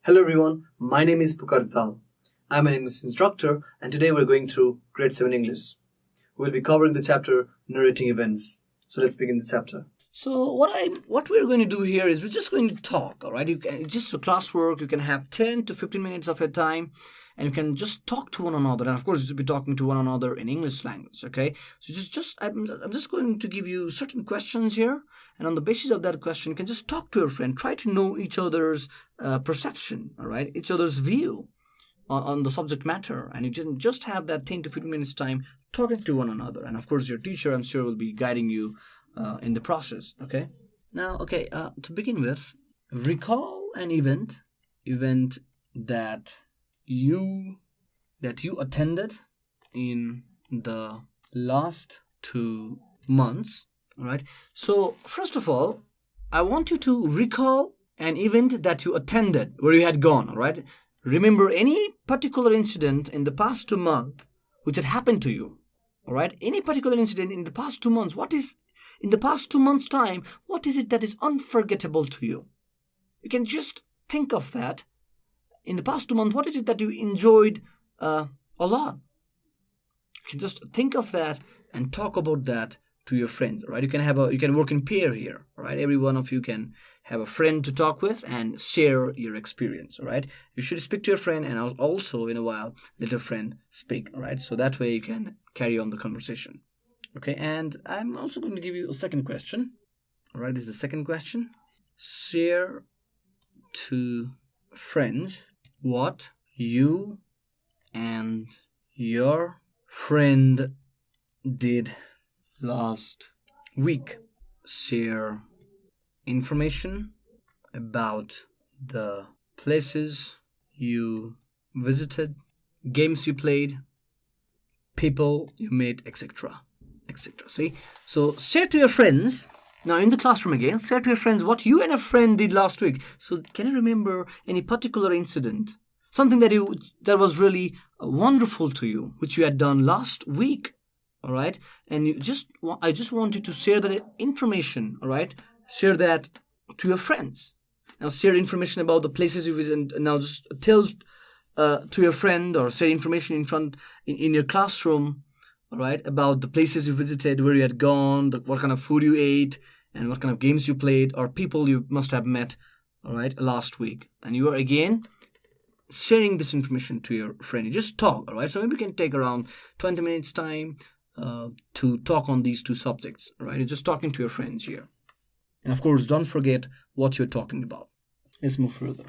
Hello everyone, my name is Pukar Dhital. I'm an English instructor and today we're going through Grade 7 English. We'll be covering the chapter Narrating Events. So let's begin the chapter. So what we're going to do here is we're just going to talk, all right? You can just a classwork. You can have 10 to 15 minutes of your time, and you can just talk to one another. And of course, you'll be talking to one another in English language, okay? So I'm just going to give you certain questions here, and on the basis of that question, you can just talk to your friend. Try to know each other's perception, all right? Each other's view on the subject matter, and you can just have that 10 to 15 minutes time talking to one another. And of course, your teacher, I'm sure, will be guiding you in the process. Okay. Now, to begin with, recall an event that you attended in the last 2 months. All right. So first of all, I want you to recall an event that you attended where you had gone. All right. Remember any particular incident in the past 2 months which had happened to you. All right. Any particular incident in the past 2 months. In the past 2 months' time, what is it that is unforgettable to you? You can just think of that. In the past 2 months, what is it that you enjoyed a lot? You can just think of that and talk about that to your friends, right? You can work in pair here, right? Every one of you can have a friend to talk with and share your experience, all right? You should speak to your friend and also in a while let your friend speak, all right? So that way you can carry on the conversation. Okay, and I'm also going to give you a second question. All right, this is the second question. Share to friends what you and your friend did last week. Share information about the places you visited, games you played, people you met, etc. etc. See, so share to your friends. Now in the classroom again, share to your friends what you and a friend did last week. So can you remember any particular incident, something that was really wonderful to you, which you had done last week? All right, and I just want you to share that information. All right, share that to your friends. Now share information about the places you visit. Now just tell to your friend or share information in your classroom. All right, about the places you visited, where you had gone, what kind of food you ate, and what kind of games you played, or people you must have met, all right, last week. And you are again sharing this information to your friend. You just talk, all right? So maybe you can take around 20 minutes time to talk on these two subjects, all right? You're just talking to your friends here. And of course, don't forget what you're talking about. Let's move further.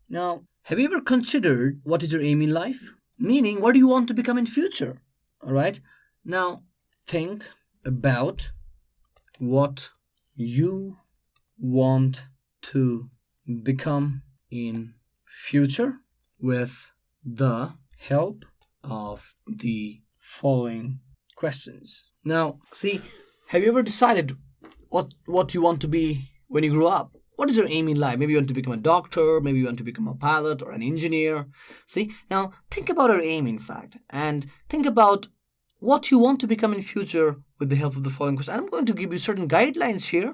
Now, have you ever considered what is your aim in life? Meaning, what do you want to become in future? All right. Now, think about what you want to become in future with the help of the following questions. Now, see, have you ever decided what you want to be when you grow up? What is your aim in life? Maybe you want to become a doctor, maybe you want to become a pilot or an engineer. See, now think about your aim, in fact, and think about what you want to become in future with the help of the following questions. I'm going to give you certain guidelines here,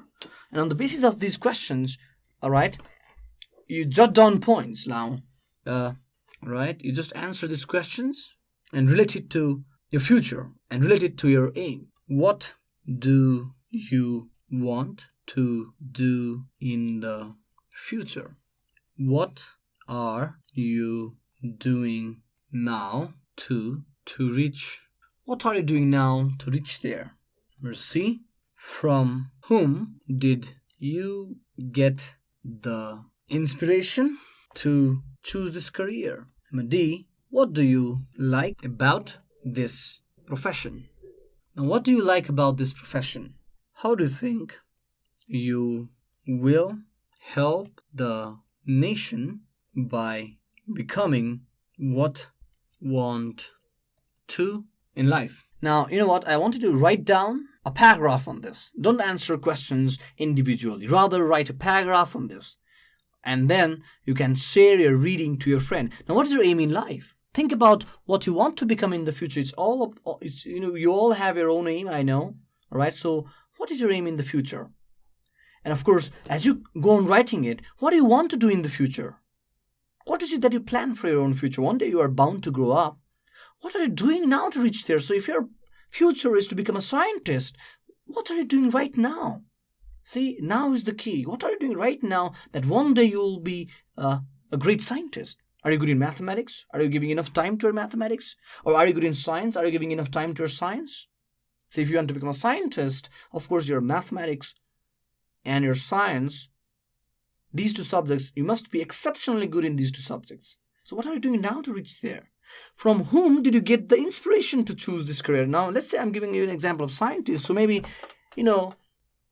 and on the basis of these questions, all right, you jot down points now. Right, you just answer these questions and relate it to your future and relate it to your aim. What do you want to do in the future? What are you doing now to reach? What are you doing now to reach there? Number C, from whom did you get the inspiration to choose this career? Number D, what do you like about this profession? Now, what do you like about this profession? How do you think you will help the nation by becoming what you want to in life? Now, you know what? I want you to write down a paragraph on this. Don't answer questions individually. Rather, write a paragraph on this. And then you can share your reading to your friend. Now, what is your aim in life? Think about what you want to become in the future. You all have your own aim, I know. All right. So what is your aim in the future? And of course, as you go on writing it, what do you want to do in the future? What is it that you plan for your own future? One day you are bound to grow up. What are you doing now to reach there? So if your future is to become a scientist, what are you doing right now? See, now is the key. What are you doing right now that one day you'll be a great scientist? Are you good in mathematics? Are you giving enough time to your mathematics? Or are you good in science? Are you giving enough time to your science? See, if you want to become a scientist, of course, your mathematics and your science, these two subjects, you must be exceptionally good in these two subjects. So what are you doing now to reach there? From whom did you get the inspiration to choose this career? Now, let's say I'm giving you an example of scientist. So maybe, you know,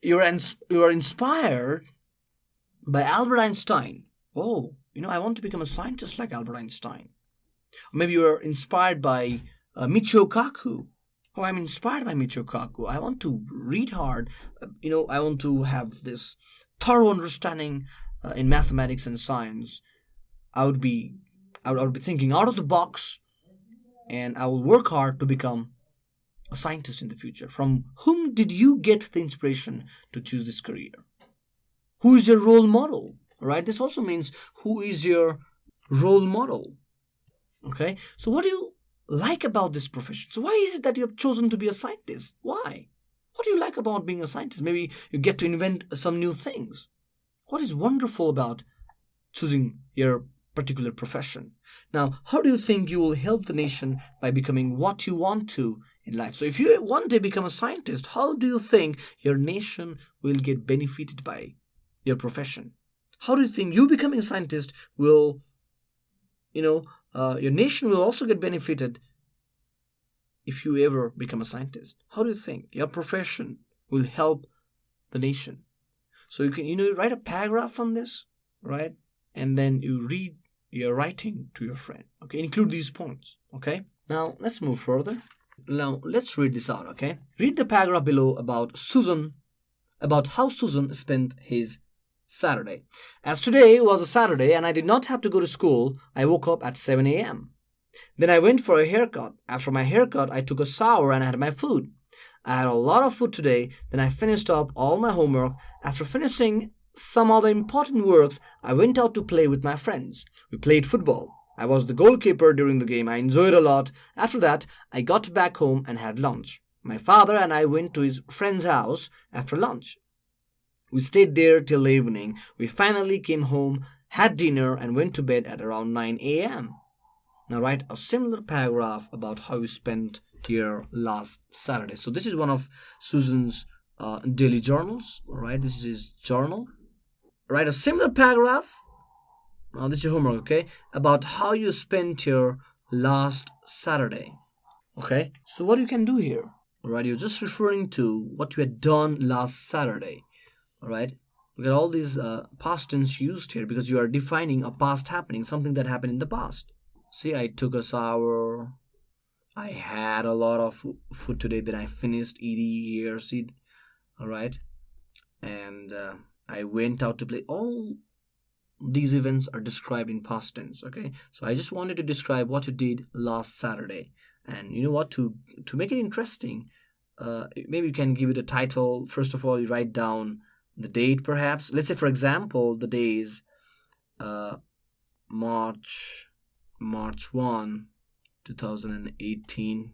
you are inspired by Albert Einstein. Oh, I want to become a scientist like Albert Einstein. Or maybe you are inspired by Michio Kaku. Oh, I'm inspired by Michio Kaku. I want to read hard. I want to have this thorough understanding in mathematics and science. I would be thinking out of the box, and I will work hard to become a scientist in the future. From whom did you get the inspiration to choose this career? Who is your role model? Right? This also means who is your role model? Okay? So what do you like about this profession? So why is it that you have chosen to be a scientist? Why? What do you like about being a scientist? Maybe you get to invent some new things. What is wonderful about choosing your particular profession? Now, how do you think you will help the nation by becoming what you want to in life? So if you one day become a scientist, how do you think your nation will get benefited by your profession? How do you think you becoming a scientist will, your nation will also get benefited if you ever become a scientist? How do you think your profession will help the nation? So you can, write a paragraph on this, right? And then you read your writing to your friend, okay? Include these points, okay? Now, let's move further. Now, let's read this out, okay? Read the paragraph below about how Susan spent his Saturday. As today was a Saturday and I did not have to go to school, I woke up at 7 a.m. Then I went for a haircut. After my haircut, I took a shower and had my food. I had a lot of food today. Then I finished up all my homework. After finishing some other important works, I went out to play with my friends. We played football. I was the goalkeeper during the game. I enjoyed a lot. After that, I got back home and had lunch. My father and I went to his friend's house after lunch. We stayed there till the evening. We finally came home, had dinner, and went to bed at around 9 a.m. Now write a similar paragraph about how you spent your last Saturday. So this is one of Susan's daily journals. All right, this is his journal. Write a similar paragraph. Now this is your homework, okay? About how you spent your last Saturday. Okay, so what you can do here, all right? You're just referring to what you had done last Saturday. All right, look at all these past tense used here because you are defining a past happening, something that happened in the past. See, I took a shower. I had a lot of food today. Then I finished eating here. See, all right, and I went out to play. All these events are described in past tense. Okay, so I just wanted to describe what you did last Saturday, and you know what? To make it interesting, maybe you can give it a title. First of all, you write down the date, perhaps. Let's say, for example, the day is March 1, 2018,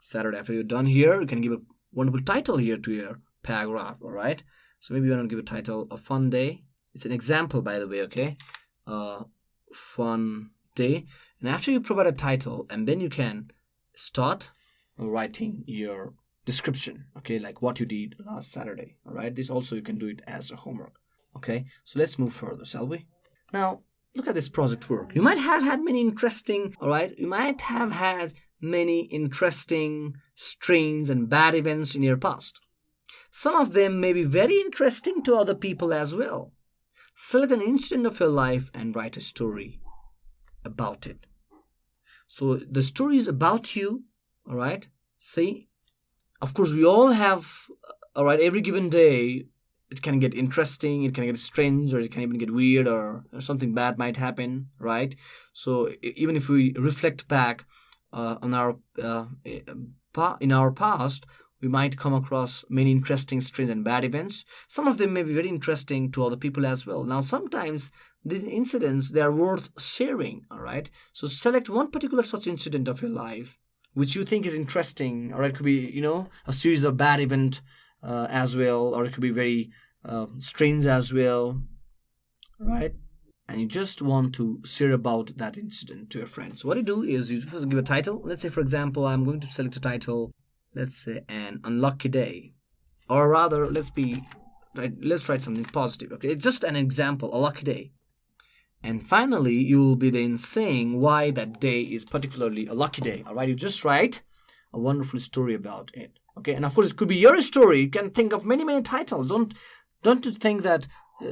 Saturday. After you're done here, you can give a wonderful title here to your paragraph, all right? So maybe you want to give a title, A Fun Day. It's an example, by the way, okay? Fun Day. And after you provide a title, and then you can start writing your description, okay, like what you did last Saturday. All right, this also you can do it as a homework. Okay, so let's move further, shall we? Now look at this project work. You might have had many interesting, all right, you might have had many interesting strains and bad events in your past. Some of them may be very interesting to other people as well. Select an incident of your life and write a story about it. So the story is about you, all right? See, of course, we all have, all right, every given day, it can get interesting, it can get strange, or it can even get weird, or something bad might happen, right? So even if we reflect back on our in our past, we might come across many interesting, strange, and bad events. Some of them may be very interesting to other people as well. Now, sometimes these incidents, they are worth sharing, all right? So select one particular such incident of your life which you think is interesting, or it could be, a series of bad event as well, or it could be very strange as well, right? And you just want to share about that incident to your friends. So what you do is you first give a title. Let's say, for example, I'm going to select a title, let's say an unlucky day, or rather, let's write something positive. Okay, it's just an example, a lucky day. And finally, you will be then saying why that day is particularly a lucky day. All right, you just write a wonderful story about it. Okay, and of course, it could be your story. You can think of many, many titles. Don't think that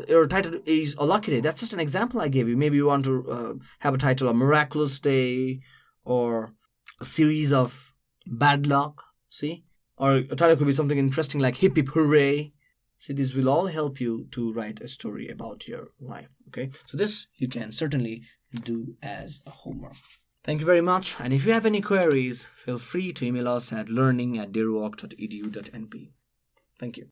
your title is a lucky day. That's just an example I gave you. Maybe you want to have a title, a miraculous day, or a series of bad luck. See, or a title could be something interesting like hip hip hooray. See, this will all help you to write a story about your life. Okay, so this you can certainly do as a homework. Thank you very much. And if you have any queries, feel free to email us at learning@deerwalk.edu.np. Thank you.